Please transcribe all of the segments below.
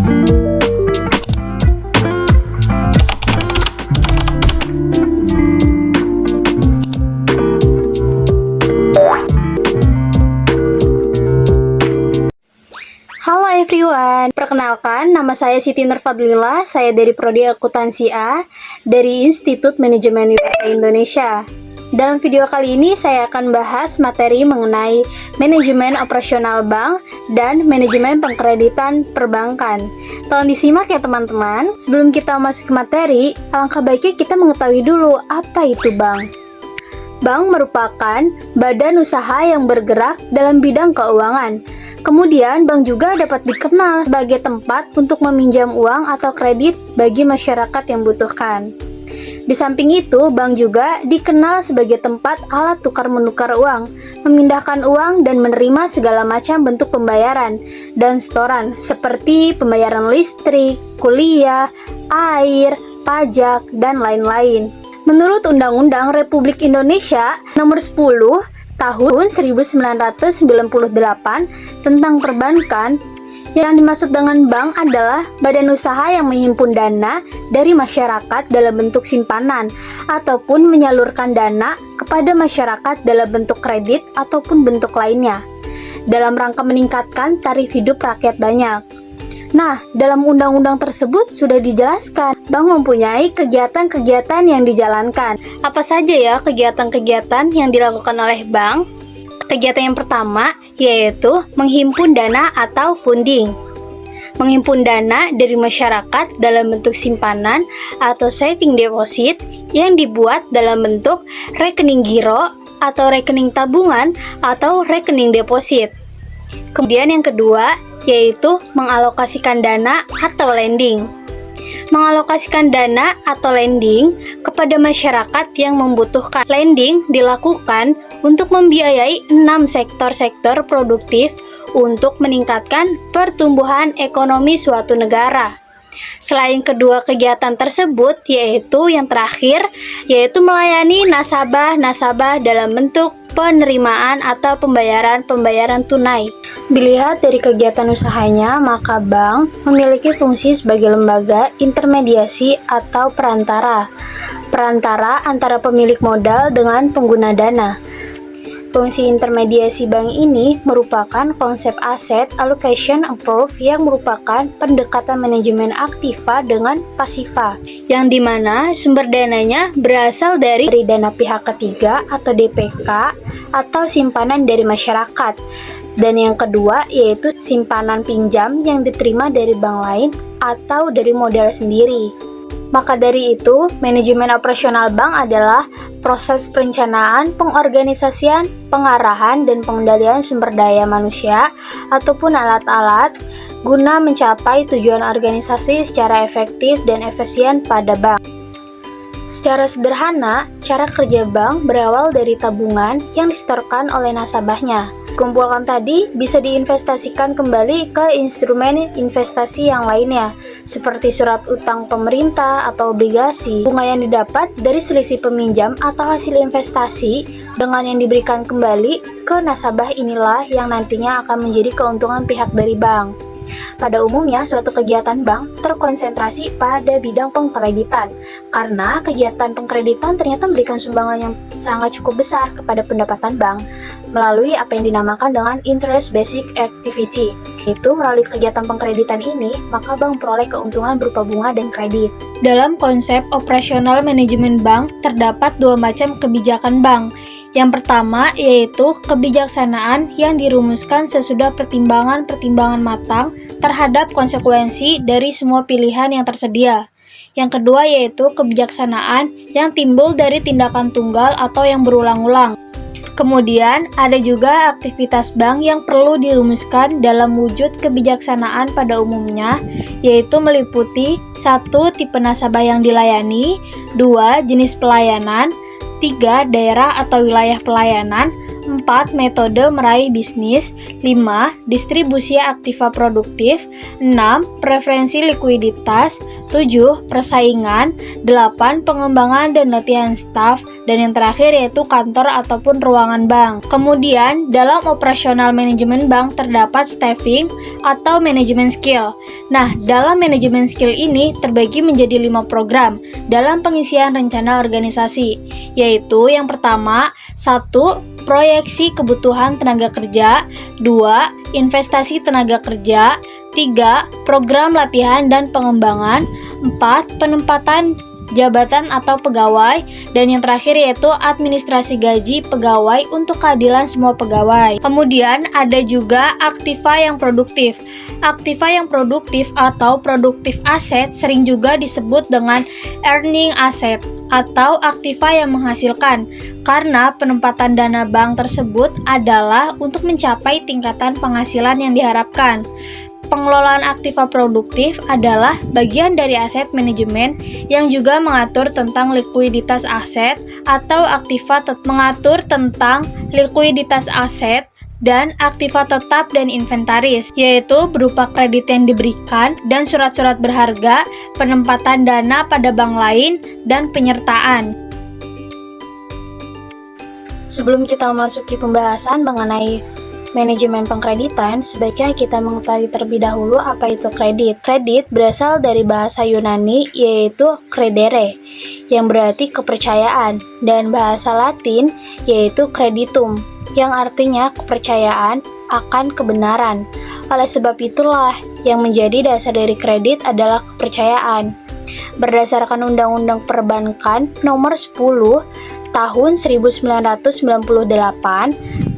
Halo everyone, perkenalkan nama saya Siti Nurfadlila, saya dari Prodi Akuntansi A dari Institut Manajemen Wilayah Indonesia. Dalam video kali ini saya akan bahas materi mengenai manajemen operasional bank dan manajemen pengkreditan perbankan. Tolong disimak ya teman-teman. Sebelum kita masuk ke materi, alangkah baiknya kita mengetahui dulu apa itu bank. Bank merupakan badan usaha yang bergerak dalam bidang keuangan. Kemudian, bank juga dapat dikenal sebagai tempat untuk meminjam uang atau kredit bagi masyarakat yang membutuhkan. Di samping itu, bank juga dikenal sebagai tempat alat tukar-menukar uang, memindahkan uang dan menerima segala macam bentuk pembayaran dan setoran seperti pembayaran listrik, kuliah, air, pajak, dan lain-lain. Menurut Undang-Undang Republik Indonesia Nomor 10 Tahun 1998 tentang perbankan, yang dimaksud dengan bank adalah badan usaha yang menghimpun dana dari masyarakat dalam bentuk simpanan ataupun menyalurkan dana kepada masyarakat dalam bentuk kredit ataupun bentuk lainnya dalam rangka meningkatkan taraf hidup rakyat banyak. Nah, dalam undang-undang tersebut sudah dijelaskan, bank mempunyai kegiatan-kegiatan yang dijalankan. Apa saja ya kegiatan-kegiatan yang dilakukan oleh bank? Kegiatan yang pertama yaitu menghimpun dana atau funding. Menghimpun dana dari masyarakat dalam bentuk simpanan atau saving deposit yang dibuat dalam bentuk rekening giro atau rekening tabungan atau rekening deposit. Kemudian yang kedua yaitu mengalokasikan dana atau lending. Mengalokasikan dana atau lending kepada masyarakat yang membutuhkan. Lending dilakukan untuk membiayai 6 sektor-sektor produktif untuk meningkatkan pertumbuhan ekonomi suatu negara. Selain kedua kegiatan tersebut, yaitu yang terakhir, yaitu melayani nasabah-nasabah dalam bentuk penerimaan atau pembayaran tunai. Dilihat dari kegiatan usahanya, maka bank memiliki fungsi sebagai lembaga intermediasi atau perantara antara pemilik modal dengan pengguna dana. Fungsi intermediasi bank ini merupakan konsep asset allocation approach yang merupakan pendekatan manajemen aktiva dengan pasiva, yang dimana sumber dananya berasal dari dana pihak ketiga atau DPK atau simpanan dari masyarakat. Dan yang kedua yaitu simpanan pinjam yang diterima dari bank lain atau dari modal sendiri. Maka dari itu, manajemen operasional bank adalah proses perencanaan, pengorganisasian, pengarahan, dan pengendalian sumber daya manusia ataupun alat-alat guna mencapai tujuan organisasi secara efektif dan efisien pada bank. Secara sederhana, cara kerja bank berawal dari tabungan yang disetorkan oleh nasabahnya. Kumpulkan tadi bisa diinvestasikan kembali ke instrumen investasi yang lainnya, seperti surat utang pemerintah atau obligasi. Bunga yang didapat dari selisih peminjam atau hasil investasi dengan yang diberikan kembali ke nasabah inilah yang nantinya akan menjadi keuntungan pihak dari bank. Pada umumnya, suatu kegiatan bank terkonsentrasi pada bidang pengkreditan, karena kegiatan pengkreditan ternyata memberikan sumbangan yang sangat cukup besar kepada pendapatan bank melalui apa yang dinamakan dengan interest basic activity. Itu melalui kegiatan pengkreditan ini, maka bank memperoleh keuntungan berupa bunga dan kredit. Dalam konsep operasional manajemen bank, terdapat dua macam kebijakan bank. Yang pertama yaitu kebijaksanaan yang dirumuskan sesudah pertimbangan-pertimbangan matang terhadap konsekuensi dari semua pilihan yang tersedia. Yang kedua yaitu kebijaksanaan yang timbul dari tindakan tunggal atau yang berulang-ulang. Kemudian ada juga aktivitas bank yang perlu dirumuskan dalam wujud kebijaksanaan pada umumnya, yaitu meliputi 1. Tipe nasabah yang dilayani, 2. Jenis pelayanan, 3. Daerah atau wilayah pelayanan, 4. Metode meraih bisnis, 5. Distribusi aktiva produktif, 6. Preferensi likuiditas, 7. Persaingan, 8. Pengembangan dan latihan staf, dan yang terakhir yaitu kantor ataupun ruangan bank. Kemudian, dalam operasional manajemen bank terdapat staffing atau manajemen skill. Nah, dalam manajemen skill ini terbagi menjadi 5 program dalam pengisian rencana organisasi, yaitu yang pertama, 1. Proyeksi kebutuhan tenaga kerja, 2. Investasi tenaga kerja, 3. Program latihan dan pengembangan, 4. Penempatan jabatan atau pegawai, dan yang terakhir yaitu administrasi gaji pegawai untuk keadilan semua pegawai. Kemudian ada juga aktiva yang produktif. Aktiva yang produktif atau produktif aset sering juga disebut dengan earning asset atau aktiva yang menghasilkan, karena penempatan dana bank tersebut adalah untuk mencapai tingkatan penghasilan yang diharapkan. Pengelolaan aktiva produktif adalah bagian dari aset manajemen yang juga mengatur tentang likuiditas aset atau aktiva mengatur tentang likuiditas aset dan aktiva tetap dan inventaris, yaitu berupa kredit yang diberikan dan surat-surat berharga, penempatan dana pada bank lain, dan penyertaan. Sebelum kita memasuki pembahasan mengenai manajemen pengkreditan, sebaiknya kita mengetahui terlebih dahulu apa itu kredit. Kredit berasal dari bahasa Yunani yaitu credere, yang berarti kepercayaan, dan bahasa Latin yaitu creditum, yang artinya kepercayaan akan kebenaran. Oleh sebab itulah, yang menjadi dasar dari kredit adalah kepercayaan. Berdasarkan Undang-Undang Perbankan Nomor 10 Tahun 1998,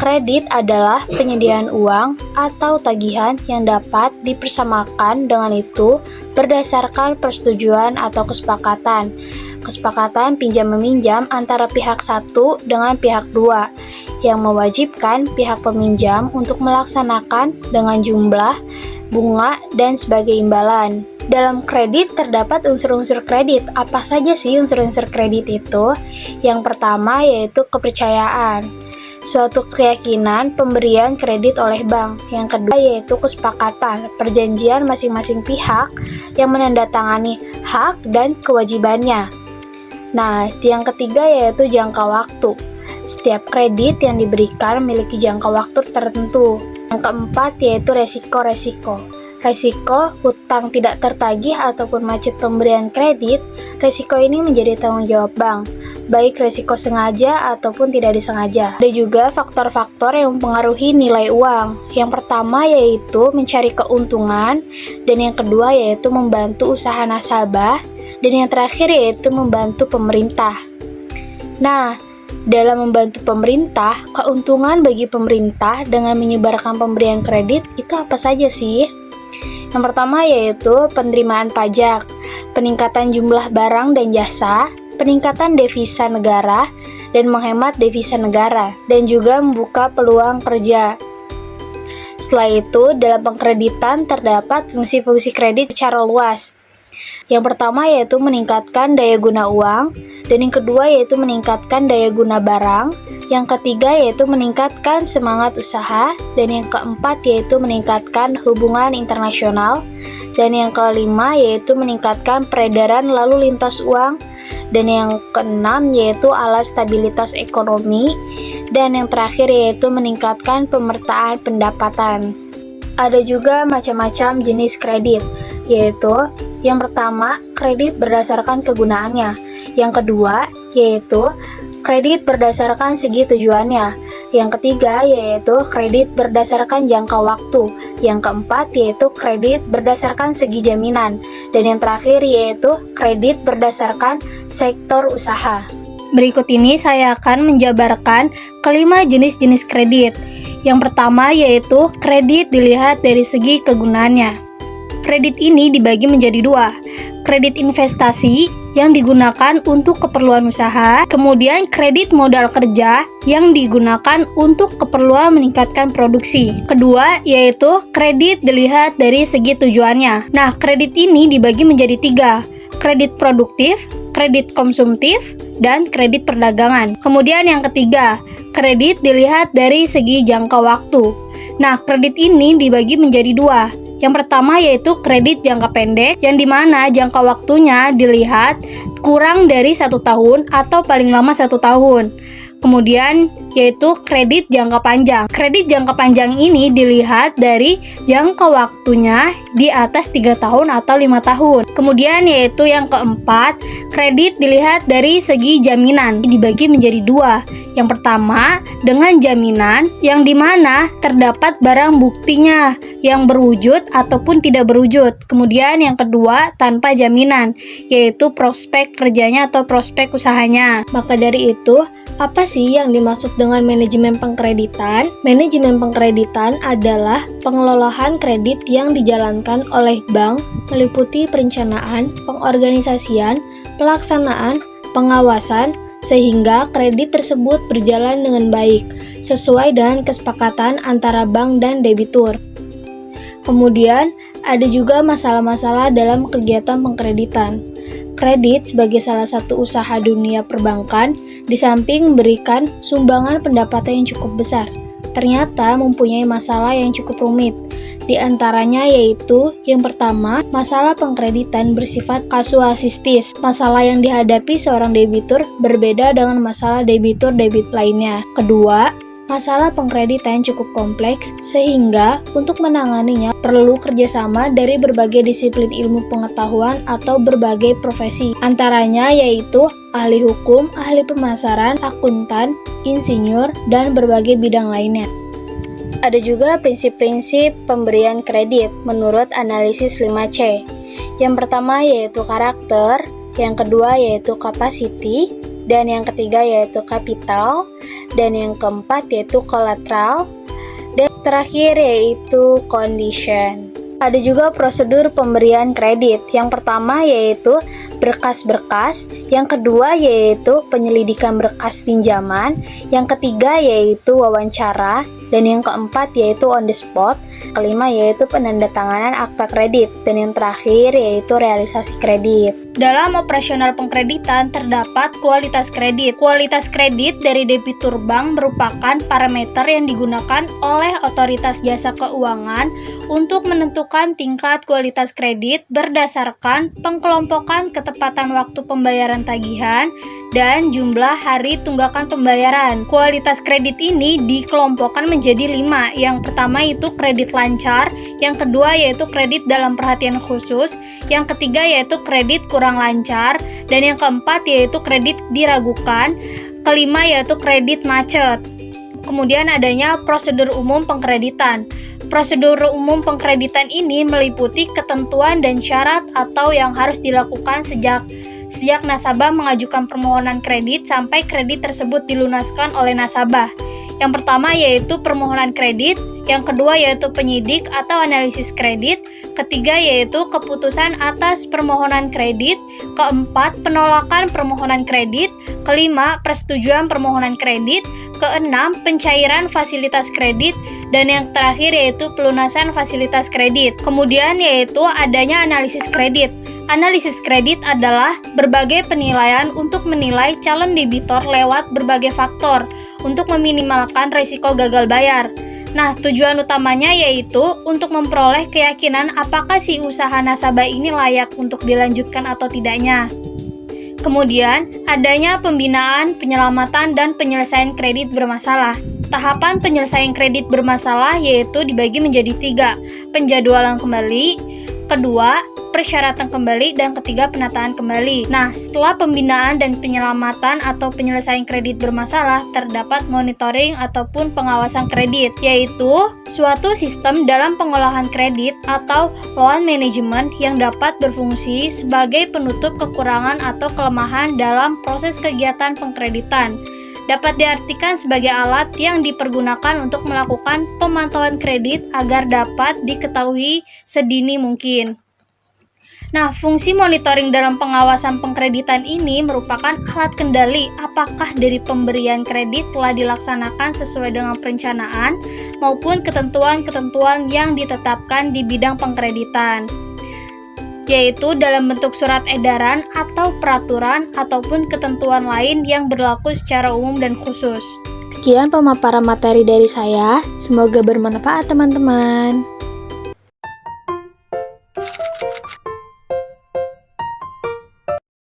kredit adalah penyediaan uang atau tagihan yang dapat dipersamakan dengan itu berdasarkan persetujuan atau kesepakatan pinjam-meminjam antara pihak satu dengan pihak dua, yang mewajibkan pihak peminjam untuk melaksanakan dengan jumlah, bunga, dan sebagai imbalan. Dalam kredit terdapat unsur-unsur kredit. Apa saja sih unsur-unsur kredit itu? Yang pertama yaitu kepercayaan, suatu keyakinan pemberian kredit oleh bank. Yang kedua yaitu kesepakatan, perjanjian masing-masing pihak yang menandatangani hak dan kewajibannya. Nah, yang ketiga yaitu jangka waktu. Setiap kredit yang diberikan memiliki jangka waktu tertentu. Yang keempat yaitu resiko. Resiko hutang tidak tertagih ataupun macet pemberian kredit. Resiko ini menjadi tanggung jawab bank, baik resiko sengaja ataupun tidak disengaja. Ada juga faktor-faktor yang mempengaruhi nilai uang. Yang pertama yaitu mencari keuntungan, dan yang kedua yaitu membantu usaha nasabah, dan yang terakhir yaitu membantu pemerintah. Nah, dalam membantu pemerintah, keuntungan bagi pemerintah dengan menyebarkan pemberian kredit itu apa saja sih? Yang pertama yaitu penerimaan pajak, peningkatan jumlah barang dan jasa, peningkatan devisa negara, dan menghemat devisa negara, dan juga membuka peluang kerja. Setelah itu, dalam pengkreditan terdapat fungsi-fungsi kredit secara luas. Yang pertama yaitu meningkatkan daya guna uang, dan yang kedua yaitu meningkatkan daya guna barang, yang ketiga yaitu meningkatkan semangat usaha, dan yang keempat yaitu meningkatkan hubungan internasional, dan yang kelima yaitu meningkatkan peredaran lalu lintas uang, dan yang keenam yaitu alat stabilitas ekonomi, dan yang terakhir yaitu meningkatkan pemertaan pendapatan. Ada juga macam-macam jenis kredit, yaitu yang pertama, kredit berdasarkan kegunaannya. Yang kedua, yaitu kredit berdasarkan segi tujuannya. Yang ketiga, yaitu kredit berdasarkan jangka waktu. Yang keempat, yaitu kredit berdasarkan segi jaminan. Dan yang terakhir, yaitu kredit berdasarkan sektor usaha. Berikut ini saya akan menjabarkan kelima jenis-jenis kredit. Yang pertama, yaitu kredit dilihat dari segi kegunaannya. Kredit ini dibagi menjadi dua, kredit investasi yang digunakan untuk keperluan usaha, kemudian kredit modal kerja yang digunakan untuk keperluan meningkatkan produksi. Kedua, yaitu kredit dilihat dari segi tujuannya. Nah, kredit ini dibagi menjadi tiga, kredit produktif, kredit konsumtif, dan kredit perdagangan. Kemudian yang ketiga, kredit dilihat dari segi jangka waktu. Nah, kredit ini dibagi menjadi dua. Yang pertama yaitu kredit jangka pendek, yang dimana jangka waktunya dilihat kurang dari 1 tahun atau paling lama 1 tahun. Kemudian yaitu kredit jangka panjang. Kredit jangka panjang ini dilihat dari jangka waktunya di atas 3 tahun atau 5 tahun. Kemudian yaitu yang keempat, kredit dilihat dari segi jaminan. Dibagi menjadi dua. Yang pertama, dengan jaminan yang dimana terdapat barang buktinya yang berwujud ataupun tidak berwujud. Kemudian yang kedua, tanpa jaminan, yaitu prospek kerjanya atau prospek usahanya. Maka dari itu, apa sih yang dimaksud dengan manajemen pengkreditan? Manajemen pengkreditan adalah pengelolaan kredit yang dijalankan oleh bank, meliputi perencanaan, pengorganisasian, pelaksanaan, pengawasan, sehingga kredit tersebut berjalan dengan baik, sesuai dengan kesepakatan antara bank dan debitur. Kemudian, ada juga masalah-masalah dalam kegiatan pengkreditan. Kredit sebagai salah satu usaha dunia perbankan, di samping memberikan sumbangan pendapatan yang cukup besar, ternyata mempunyai masalah yang cukup rumit. Di antaranya yaitu, yang pertama, masalah pengkreditan bersifat kasuistis. Masalah yang dihadapi seorang debitur berbeda dengan masalah debitur-debit lainnya. Kedua, masalah pengkreditan cukup kompleks, sehingga untuk menanganinya perlu kerjasama dari berbagai disiplin ilmu pengetahuan atau berbagai profesi. Antaranya yaitu ahli hukum, ahli pemasaran, akuntan, insinyur, dan berbagai bidang lainnya. Ada juga prinsip-prinsip pemberian kredit menurut analisis 5C. Yang pertama yaitu karakter, yang kedua yaitu capacity, dan yang ketiga yaitu kapital, dan yang keempat yaitu collateral, dan terakhir yaitu condition. Ada juga prosedur pemberian kredit. Yang pertama yaitu berkas-berkas, yang kedua yaitu penyelidikan berkas pinjaman, yang ketiga yaitu wawancara, dan yang keempat yaitu on the spot, kelima yaitu penandatanganan akta kredit, dan yang terakhir yaitu realisasi kredit. Dalam operasional pengkreditan terdapat kualitas kredit. Kualitas kredit dari debitur bank merupakan parameter yang digunakan oleh otoritas jasa keuangan untuk menentukan tingkat kualitas kredit berdasarkan pengkelompokan ketepatan waktu pembayaran tagihan dan jumlah hari tunggakan pembayaran. Kualitas kredit ini dikelompokkan menjadi 5. Yang pertama itu kredit lancar, yang kedua yaitu kredit dalam perhatian khusus, yang ketiga yaitu kredit kurang lancar, dan yang keempat yaitu kredit diragukan, kelima yaitu kredit macet. Kemudian adanya prosedur umum pengkreditan. Prosedur umum pengkreditan ini meliputi ketentuan dan syarat atau yang harus dilakukan sejak nasabah mengajukan permohonan kredit sampai kredit tersebut dilunaskan oleh nasabah. Yang pertama yaitu permohonan kredit, yang kedua yaitu penyidik atau analisis kredit, ketiga yaitu keputusan atas permohonan kredit, keempat penolakan permohonan kredit, kelima persetujuan permohonan kredit, keenam pencairan fasilitas kredit, dan yang terakhir yaitu pelunasan fasilitas kredit. Kemudian yaitu adanya analisis kredit. Analisis kredit adalah berbagai penilaian untuk menilai calon debitor lewat berbagai faktor untuk meminimalkan risiko gagal bayar. Nah, tujuan utamanya yaitu untuk memperoleh keyakinan apakah si usaha nasabah ini layak untuk dilanjutkan atau tidaknya. Kemudian, adanya pembinaan, penyelamatan, dan penyelesaian kredit bermasalah. Tahapan penyelesaian kredit bermasalah yaitu dibagi menjadi 3, penjadwalan kembali, kedua, persyaratan kembali, dan ketiga, penataan kembali. Nah, setelah pembinaan dan penyelamatan atau penyelesaian kredit bermasalah, terdapat monitoring ataupun pengawasan kredit, yaitu suatu sistem dalam pengolahan kredit atau loan management yang dapat berfungsi sebagai penutup kekurangan atau kelemahan dalam proses kegiatan pengkreditan. Dapat diartikan sebagai alat yang dipergunakan untuk melakukan pemantauan kredit agar dapat diketahui sedini mungkin. Nah, fungsi monitoring dalam pengawasan pengkreditan ini merupakan alat kendali apakah dari pemberian kredit telah dilaksanakan sesuai dengan perencanaan maupun ketentuan-ketentuan yang ditetapkan di bidang pengkreditan, yaitu dalam bentuk surat edaran atau peraturan ataupun ketentuan lain yang berlaku secara umum dan khusus. Sekian pemaparan materi dari saya, semoga bermanfaat teman-teman.